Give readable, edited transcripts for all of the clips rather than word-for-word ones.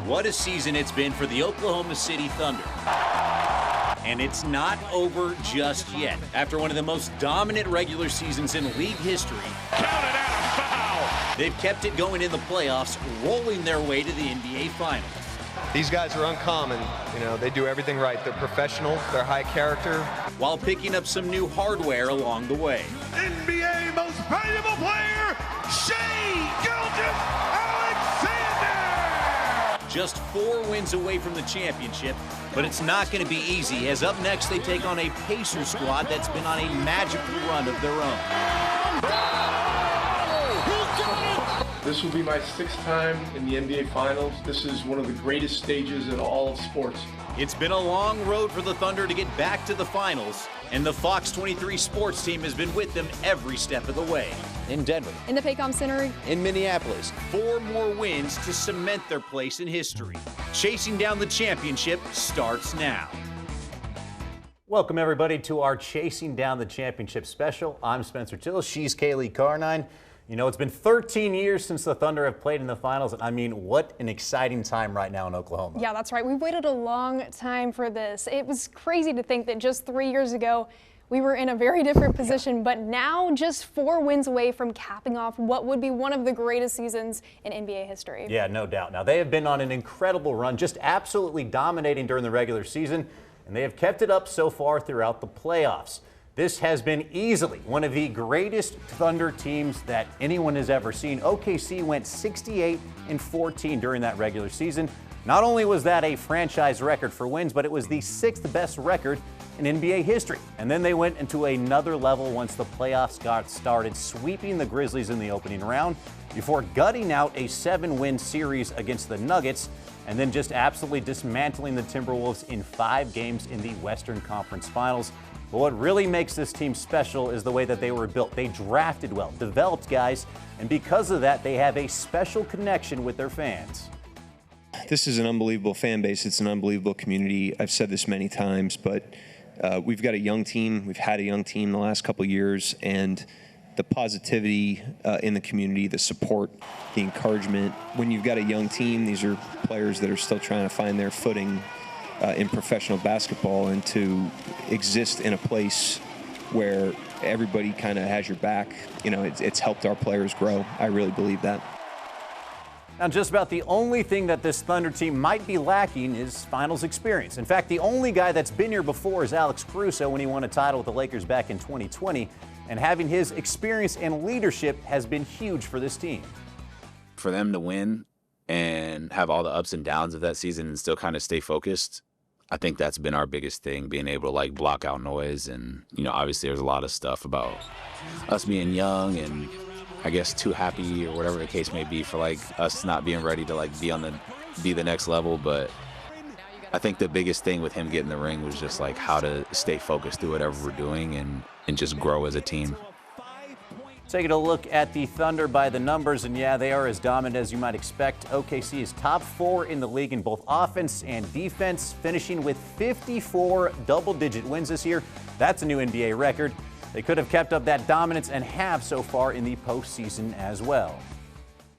What a season it's been for the Oklahoma City Thunder. And it's not over just yet. After one of the most dominant regular seasons in league history, counted out a foul. They've kept it going in the playoffs, rolling their way to the NBA Finals. These guys are uncommon. You know, they do everything right. They're professional, they're high character. While picking up some new hardware along the way. NBA Most Valuable Player, Gilgeous-Alexander! Just 4 wins away from the championship, but it's not going to be easy, as up next they take on a Pacers squad that's been on a magical run of their own. This will be my 6th time in the NBA Finals. This is one of the greatest stages in all of sports. It's been a long road for the Thunder to get back to the finals, and the Fox 23 sports team has been with them every step of the way. In Denver. In the Paycom Center. In Minneapolis. 4 more wins to cement their place in history. Chasing down the championship starts now. Welcome, everybody, to our Chasing Down the Championship special. I'm Spencer Till. She's Kaylee Carnine. You know, it's been 13 years since the Thunder have played in the finals, and I mean, what an exciting time right now in Oklahoma. Yeah, that's right. We've waited a long time for this. It was crazy to think that just 3 years ago, we were in a very different position, but now just 4 wins away from capping off what would be one of the greatest seasons in NBA history. Yeah, no doubt. Now, they have been on an incredible run, just absolutely dominating during the regular season, and they have kept it up so far throughout the playoffs. This has been easily one of the greatest Thunder teams that anyone has ever seen. OKC went 68-14 during that regular season. Not only was that a franchise record for wins, but it was the 6th best record in NBA history. And then they went into another level once the playoffs got started, sweeping the Grizzlies in the opening round before gutting out a 7-win series against the Nuggets, and then just absolutely dismantling the Timberwolves in 5 games in the Western Conference Finals. But what really makes this team special is the way that they were built. They drafted well, developed guys, and because of that, they have a special connection with their fans. This is an unbelievable fan base. It's an unbelievable community. I've said this many times, but we've got a young team. We've had a young team the last couple of years, and the positivity in the community, the support, the encouragement. When you've got a young team, these are players that are still trying to find their footing in professional basketball, and to exist in a place where everybody kind of has your back, you know, it's helped our players grow. I really believe that. Now, just about the only thing that this Thunder team might be lacking is finals experience. In fact, the only guy that's been here before is Alex Caruso when he won a title with the Lakers back in 2020, and having his experience and leadership has been huge for this team. For them to win and have all the ups and downs of that season and still kind of stay focused, I think that's been our biggest thing, being able to like block out noise. And, you know, obviously there's a lot of stuff about us being young and I guess too happy or whatever the case may be for like us not being ready to like be the next level. But I think the biggest thing with him getting the ring was just like how to stay focused through whatever we're doing and just grow as a team. Taking a look at the Thunder by the numbers, and yeah, they are as dominant as you might expect. OKC is top 4 in the league in both offense and defense, finishing with 54 double-digit wins this year. That's a new NBA record. They could have kept up that dominance and have so far in the postseason as well.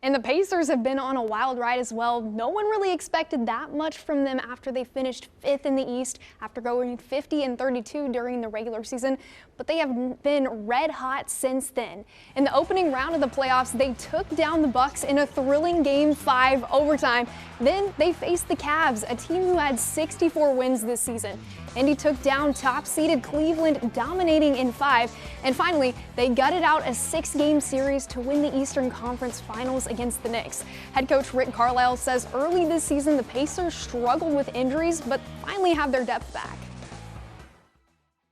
And the Pacers have been on a wild ride as well. No one really expected that much from them after they finished 5th in the East after going 50-32 during the regular season. But they have been red hot since then. In the opening round of the playoffs, they took down the Bucks in a thrilling Game 5 overtime. Then they faced the Cavs, a team who had 64 wins this season. Indy took down top-seeded Cleveland, dominating in 5. And finally, they gutted out a 6-game series to win the Eastern Conference Finals against the Knicks. Head coach Rick Carlisle says early this season the Pacers struggled with injuries, but finally have their depth back.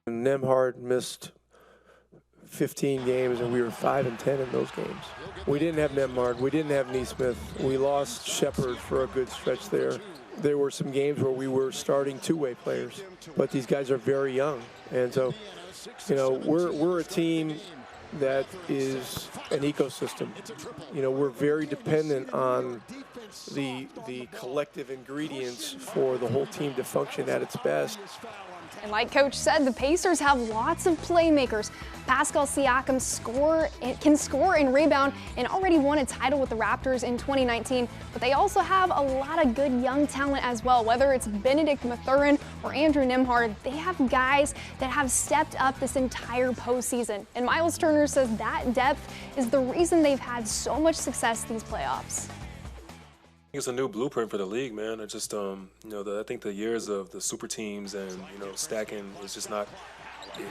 Nembhard missed 15 games, and we were 5-10 in those games. We didn't have Nembhard. We didn't have Nesmith. We lost Shepard for a good stretch there. There were some games where we were starting two-way players, but these guys are very young. And so, you know, we're a team that is an ecosystem. You know, we're very dependent on the collective ingredients for the whole team to function at its best. And like Coach said, the Pacers have lots of playmakers. Pascal Siakam can score and rebound and already won a title with the Raptors in 2019. But they also have a lot of good young talent as well. Whether it's Benedict Mathurin or Andrew Nembhard, they have guys that have stepped up this entire postseason. And Miles Turner says that depth is the reason they've had so much success these playoffs. It's a new blueprint for the league, man. I just, I think the years of the super teams and, stacking is just not,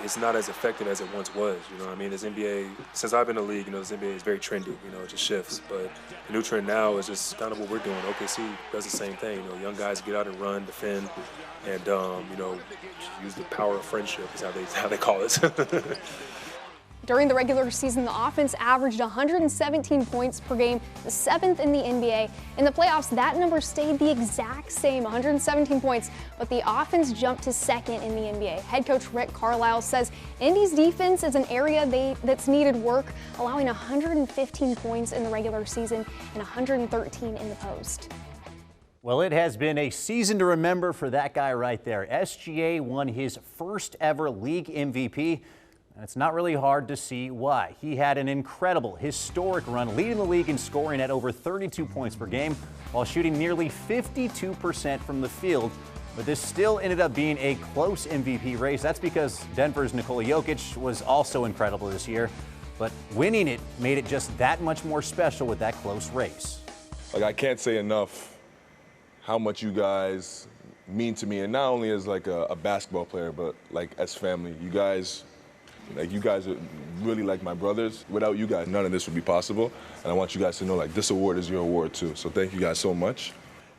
it's not as effective as it once was. This NBA, since I've been in the league, this NBA is very trendy, it just shifts. But the new trend now is just kind of what we're doing. OKC does the same thing. Young guys get out and run, defend, and, use the power of friendship is how they call it. During the regular season, the offense averaged 117 points per game, the 7th in the NBA. In the playoffs, that number stayed the exact same, 117 points, but the offense jumped to 2nd in the NBA. Head coach Rick Carlisle says Indy's defense is an area that's needed work, allowing 115 points in the regular season and 113 in the post. Well, it has been a season to remember for that guy right there. SGA won his first ever league MVP. And it's not really hard to see why. He had an incredible, historic run, leading the league in scoring at over 32 points per game, while shooting nearly 52% from the field. But this still ended up being a close MVP race. That's because Denver's Nikola Jokic was also incredible this year. But winning it made it just that much more special with that close race. I can't say enough how much you guys mean to me, and not only as a basketball player, but as family. You guys are really like my brothers. Without you guys, none of this would be possible. And I want you guys to know this award is your award too. So thank you guys so much.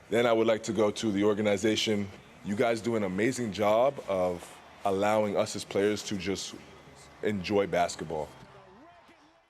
Then I would like to go to the organization. You guys do an amazing job of allowing us as players to just enjoy basketball.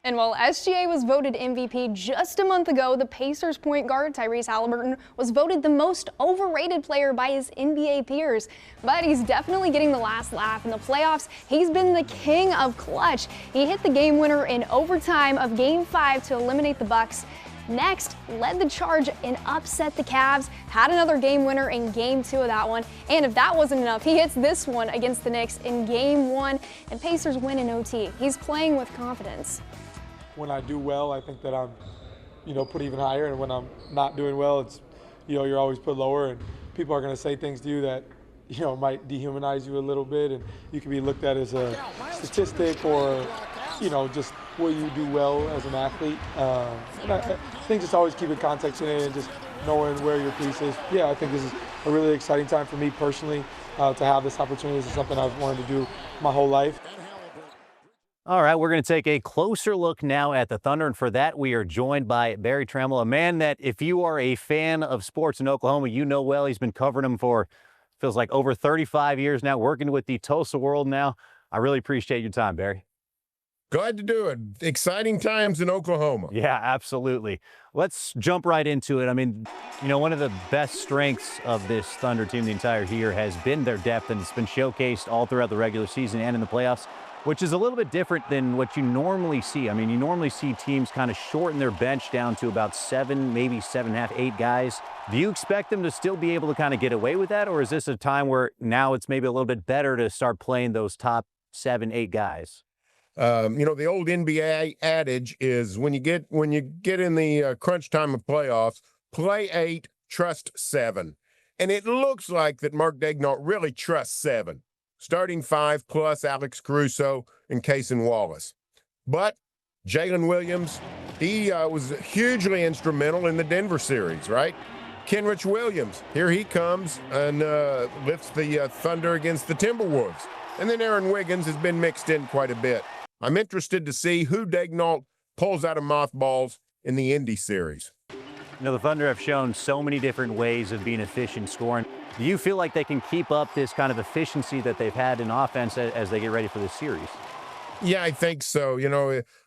And while SGA was voted MVP just a month ago, the Pacers point guard Tyrese Haliburton was voted the most overrated player by his NBA peers. But he's definitely getting the last laugh in the playoffs. He's been the king of clutch. He hit the game winner in overtime of Game 5 to eliminate the Bucks. Next, led the charge and upset the Cavs, had another game winner in Game 2 of that one. And if that wasn't enough, he hits this one against the Knicks in Game 1, and Pacers win in OT. He's playing with confidence. When I do well, I think that I'm, put even higher. And when I'm not doing well, it's, you're always put lower. And people are going to say things to you that, might dehumanize you a little bit. And you can be looked at as a statistic or, just what you do well as an athlete. And I think just always keeping context in it and just knowing where your piece is. Yeah, I think this is a really exciting time for me personally to have this opportunity. This is something I've wanted to do my whole life. All right, we're going to take a closer look now at the Thunder, and for that we are joined by Barry Trammell, a man that if you are a fan of sports in Oklahoma, you know well. He's been covering them for, feels like, over 35 years now, working with the Tulsa World now. I really appreciate your time, Barry. Glad to do it. Exciting times in Oklahoma. Yeah, absolutely. Let's jump right into it. One of the best strengths of this Thunder team the entire year has been their depth, and it's been showcased all throughout the regular season and in the playoffs, which is a little bit different than what you normally see. You normally see teams kind of shorten their bench down to about 7, maybe 7.5, 8 guys. Do you expect them to still be able to kind of get away with that, or is this a time where now it's maybe a little bit better to start playing those top 7, 8 guys? The old NBA adage is when you get in the crunch time of playoffs, play 8, trust 7. And it looks like that Mark Daigneault really trusts 7. Starting 5 plus Alex Caruso and Cason Wallace. But Jaylen Williams, he was hugely instrumental in the Denver series, right? Kenrich Williams, here he comes and lifts the Thunder against the Timberwolves. And then Aaron Wiggins has been mixed in quite a bit. I'm interested to see who Daigneault pulls out of mothballs in the Indy series. The Thunder have shown so many different ways of being efficient scoring. Do you feel like they can keep up this kind of efficiency that they've had in offense as they get ready for this series? Yeah, I think so.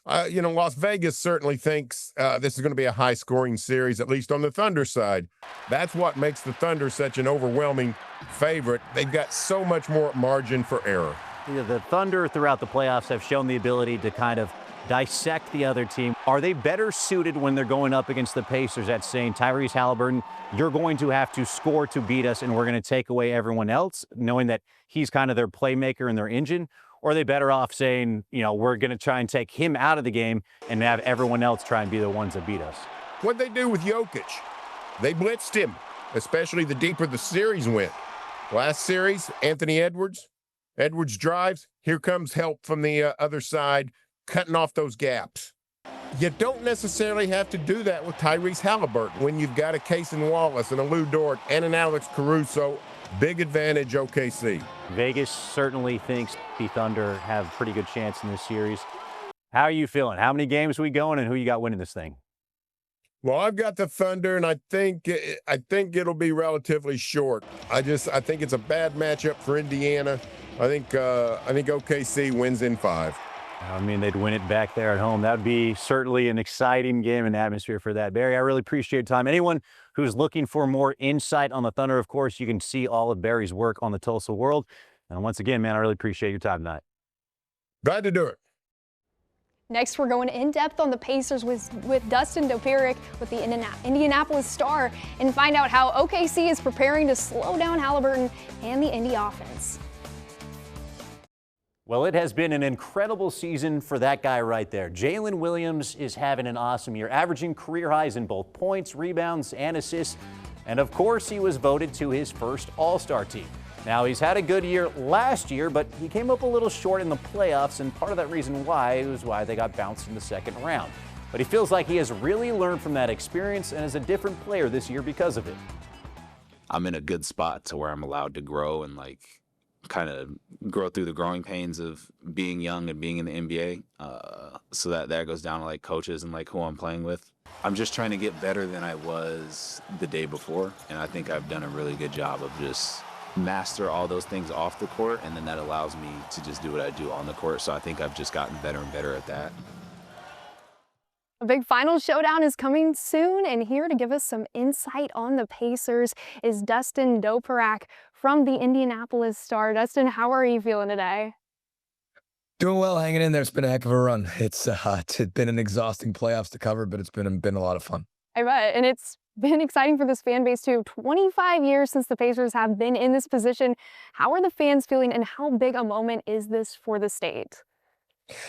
Las Vegas certainly thinks this is going to be a high-scoring series, at least on the Thunder side. That's what makes the Thunder such an overwhelming favorite. They've got so much more margin for error. The Thunder throughout the playoffs have shown the ability to kind of dissect the other team. Are they better suited when they're going up against the Pacers at saying, Tyrese Halliburton, you're going to have to score to beat us and we're going to take away everyone else, knowing that he's kind of their playmaker and their engine? Or are they better off saying, you know, we're going to try and take him out of the game and have everyone else try and be the ones that beat us? What'd they do with Jokic? They blitzed him, especially the deeper the series went. Last series, Anthony Edwards drives. Here comes help from the other side, cutting off those gaps. You don't necessarily have to do that with Tyrese Halliburton when you've got a Cason Wallace and a Lou Dort and an Alex Caruso. Big advantage, OKC. Vegas certainly thinks the Thunder have a pretty good chance in this series. How are you feeling? How many games are we going and who you got winning this thing? Well, I've got the Thunder, and I think it'll be relatively short. I think it's a bad matchup for Indiana. I think OKC wins in 5. I mean, they'd win it back there at home. That would be certainly an exciting game and atmosphere for that. Barry, I really appreciate your time. Anyone who's looking for more insight on the Thunder, of course, you can see all of Barry's work on the Tulsa World. And once again, man, I really appreciate your time tonight. Glad to do it. Next, we're going in depth on the Pacers with Dustin Dopirak with the Indianapolis Star and find out how OKC is preparing to slow down Halliburton and the Indy offense. Well, it has been an incredible season for that guy right there. Jaylen Williams is having an awesome year, averaging career highs in both points, rebounds, and assists. And of course, he was voted to his first All-Star team. Now, he's had a good year last year, but he came up a little short in the playoffs, and part of that reason why was why they got bounced in the second round. But he feels like he has really learned from that experience and is a different player this year because of it. I'm in a good spot to where I'm allowed to grow and kind of grow through the growing pains of being young and being in the NBA. So that goes down to coaches and who I'm playing with. I'm just trying to get better than I was the day before, and I think I've done a really good job of just master all those things off the court, and then that allows me to just do what I do on the court. So I think I've just gotten better and better at that. A big final showdown is coming soon, and here to give us some insight on the Pacers is Dustin Dopirak from the Indianapolis Star. Dustin, how are you feeling today? Doing well, hanging in there. It's been a heck of a run. It's been an exhausting playoffs to cover, but it's been a lot of fun. I bet, and it's been exciting for this fan base too. 25 years since the Pacers have been in this position. How are the fans feeling, and how big a moment is this for the state?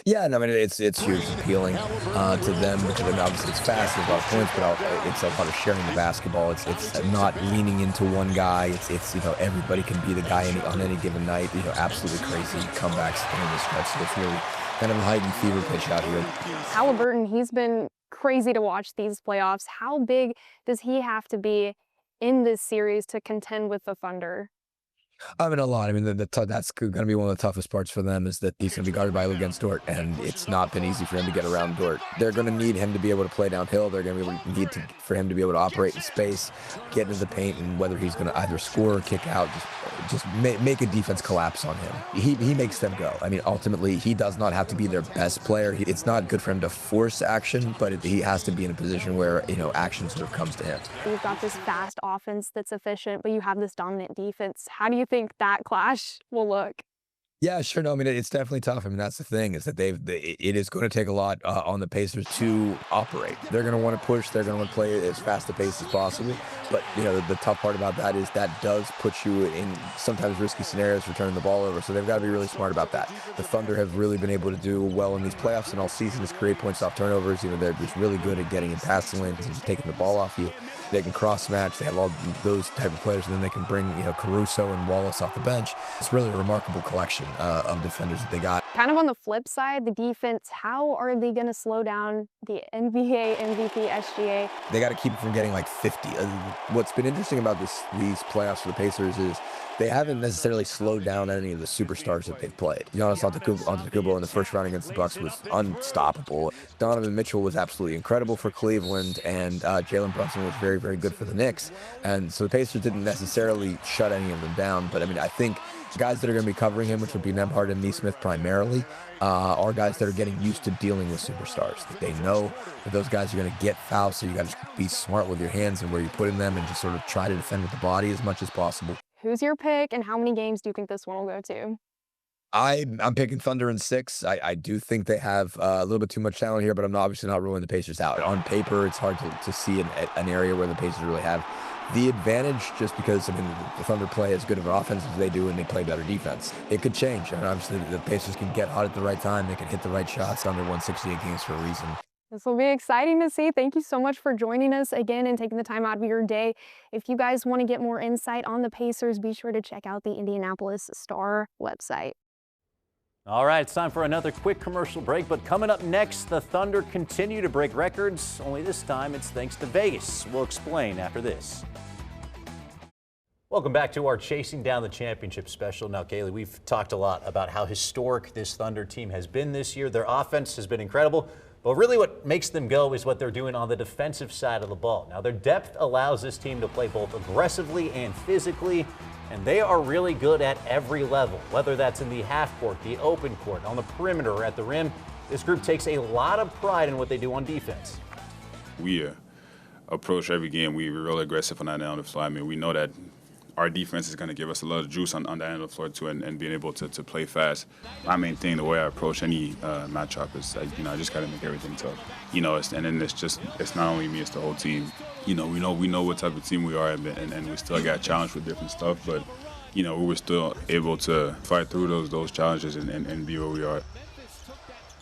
Yeah, no, I mean, it's huge, appealing to them because obviously it's fast, there's a lot of points, but it's a lot of sharing the basketball. It's not leaning into one guy. It's everybody can be the guy on any given night. Absolutely crazy comebacks in this stretch. So it's really kind of a heightened fever pitch out here. Halliburton, he's been crazy to watch these playoffs. How big does he have to be in this series to contend with the Thunder? I mean, a lot. I mean, that's going to be one of the toughest parts for them is that he's going to be guarded by against Dort, and it's not been easy for him to get around Dort. They're going to need him to be able to play downhill. They're going to need for him to be able to operate in space, get into the paint, and whether he's going to either score or kick out, just make a defense collapse on him. He makes them go. I mean, ultimately, he does not have to be their best player. It's not good for him to force action, but he has to be in a position where, action sort of comes to him. You've got this fast offense that's efficient, but you have this dominant defense. How do you think that clash will look? Yeah, sure. No, I mean, it's definitely tough. I mean, that's the thing is that it is going to take a lot on the Pacers to operate. They're going to want to push. They're going to want to play as fast a pace as possible. But, the tough part about that is that does put you in sometimes risky scenarios for turning the ball over. So they've got to be really smart about that. The Thunder have really been able to do well in these playoffs and all season is create points off turnovers. They're just really good at getting in passing lanes and just taking the ball off you. They can cross match. They have all those type of players, and then they can bring Caruso and Wallace off the bench. It's really a remarkable collection of defenders that they got. Kind of on the flip side, the defense, how are they going to slow down the NBA MVP SGA? They got to keep it from getting 50. What's been interesting about these playoffs for the Pacers is they haven't necessarily slowed down any of the superstars that they've played. Giannis Antetokounmpo in the first round against the Bucks was unstoppable. Donovan Mitchell was absolutely incredible for Cleveland, and Jalen Brunson was very, very good for the Knicks. And so the Pacers didn't necessarily shut any of them down, but I think guys that are going to be covering him, which would be Nembhard and Nesmith primarily, are guys that are getting used to dealing with superstars. They know that those guys are going to get fouled, so you got to be smart with your hands and where you're putting them and just sort of try to defend with the body as much as possible. Who's your pick, and how many games do you think this one will go to? I'm picking Thunder in 6. I do think they have a little bit too much talent here, but I'm obviously not ruling the Pacers out. On paper, it's hard to see an area where the Pacers really have the advantage, just because, I mean, the Thunder play as good of an offense as they do, and they play better defense. It could change, and obviously the Pacers can get hot at the right time. They can hit the right shots under 168 games for a reason. This will be exciting to see. Thank you so much for joining us again and taking the time out of your day. If you guys want to get more insight on the Pacers, be sure to check out the Indianapolis Star website. All right, it's time for another quick commercial break, but coming up next, the Thunder continue to break records, only this time it's thanks to Vegas. We'll explain after this. Welcome back to our Chasing Down the Championship special. Now, Kaylee, we've talked a lot about how historic this Thunder team has been this year. Their offense has been incredible, but really what makes them go is what they're doing on the defensive side of the ball. Now, their depth allows this team to play both aggressively and physically, and they are really good at every level, whether that's in the half court, the open court, on the perimeter, or at the rim. This group takes a lot of pride in what they do on defense. We approach every game, we're really aggressive on that end of the floor. I mean, we know that our defense is going to give us a lot of juice on that end of the floor too, and being able to play fast. My main thing, the way I approach any matchup is, I just got to make everything tough. And then it's not only me, it's the whole team. We know what type of team we are, and we still got challenged with different stuff, but we were still able to fight through those challenges and be where we are.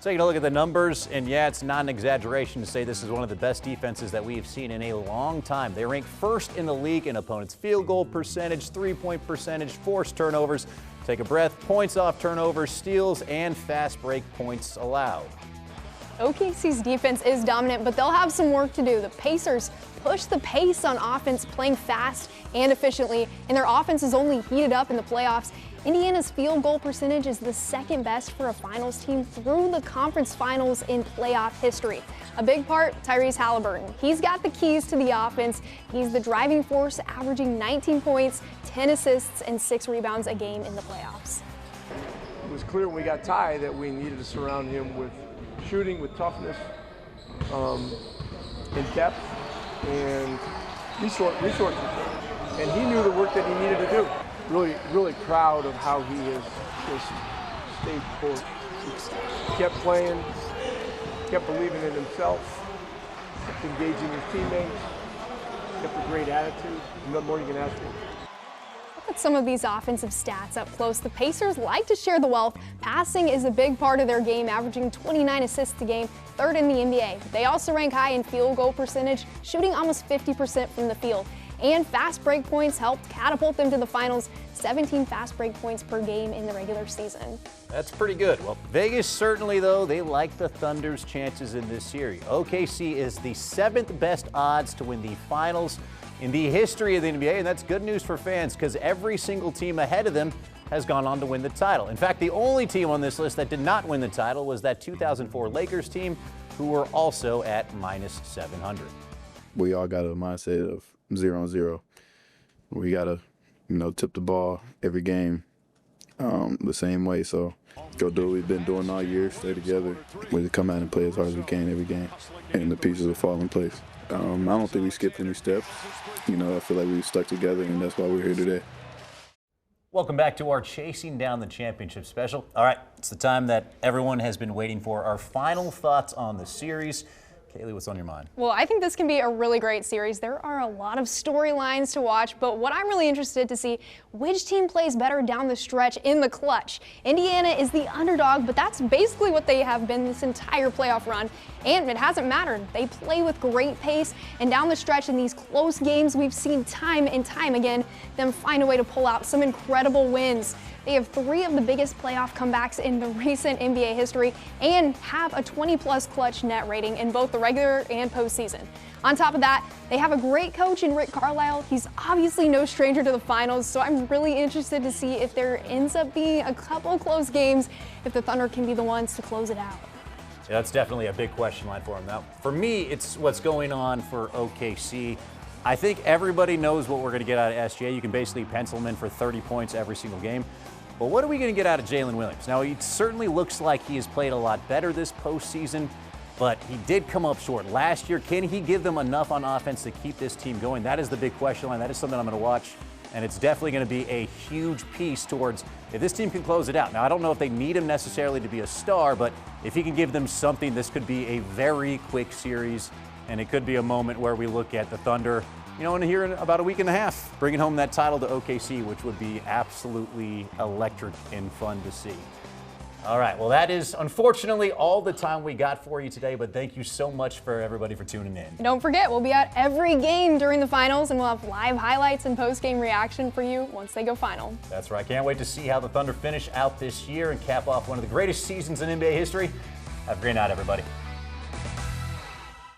Taking a look at the numbers, and yeah, it's not an exaggeration to say this is one of the best defenses that we have seen in a long time. They rank first in the league in opponents' field goal percentage, three-point percentage, forced turnovers, take a breath, points off turnovers, steals, and fast break points allowed. OKC's defense is dominant, but they'll have some work to do. The Pacers push the pace on offense, playing fast and efficiently, and their offense is only heated up in the playoffs. Indiana's field goal percentage is the second best for a finals team through the conference finals in playoff history. A big part, Tyrese Halliburton. He's got the keys to the offense. He's the driving force, averaging 19 points, 10 assists, and 6 rebounds a game in the playoffs. It was clear when we got tied that we needed to surround him with shooting, with toughness, in depth, and resources. And he knew the work that he needed to do. Really proud of how he has just stayed court. He kept playing, kept believing in himself, kept engaging his teammates, kept a great attitude. No more you can ask for. Look at some of these offensive stats up close. The Pacers like to share the wealth. Passing is a big part of their game, averaging 29 assists a game, third in the NBA. They also rank high in field goal percentage, shooting almost 50% from the field. And fast break points helped catapult them to the finals, 17 fast break points per game in the regular season. That's pretty good. Well, Vegas certainly, though, they like the Thunder's chances in this series. OKC is the 7th best odds to win the finals in the history of the NBA, and that's good news for fans because every single team ahead of them has gone on to win the title. In fact, the only team on this list that did not win the title was that 2004 Lakers team, who were also at minus 700. We all got a mindset of 0-0. We gotta, tip the ball every game the same way. So go do what we've been doing all year. Stay together. We come out and play as hard as we can every game, and the pieces will fall in place. I don't think we skipped any steps. I feel like we stuck together, and that's why we're here today. Welcome back to our Chasing Down the Championship special. All right, it's the time that everyone has been waiting for. Our final thoughts on the series. Kaylee, what's on your mind? Well, I think this can be a really great series. There are a lot of storylines to watch, but what I'm really interested to see, which team plays better down the stretch in the clutch. Indiana is the underdog, but that's basically what they have been this entire playoff run, and it hasn't mattered. They play with great pace, and down the stretch in these close games, we've seen time and time again them find a way to pull out some incredible wins. They have 3 of the biggest playoff comebacks in the recent NBA history and have a 20-plus clutch net rating in both the regular and postseason. On top of that, they have a great coach in Rick Carlisle. He's obviously no stranger to the finals, so I'm really interested to see if there ends up being a couple close games, if the Thunder can be the ones to close it out. Yeah, that's definitely a big question line for him. Now, for me, it's what's going on for OKC. I think everybody knows what we're going to get out of SGA. You can basically pencil him in for 30 points every single game. But what are we going to get out of Jaylen Williams? Now, it certainly looks like he has played a lot better this postseason, but he did come up short last year. Can he give them enough on offense to keep this team going? That is the big question line. That is something I'm going to watch and it's definitely going to be a huge piece towards if this team can close it out. Now, I don't know if they need him necessarily to be a star, but if he can give them something, this could be a very quick series, and it could be a moment where we look at the Thunder, in here in about a week and a half, bringing home that title to OKC, which would be absolutely electric and fun to see. All right, well, that is unfortunately all the time we got for you today, but thank you so much for everybody for tuning in. Don't forget, we'll be at every game during the finals, and we'll have live highlights and post-game reaction for you once they go final. That's right. Can't wait to see how the Thunder finish out this year and cap off one of the greatest seasons in NBA history. Have a great night, everybody.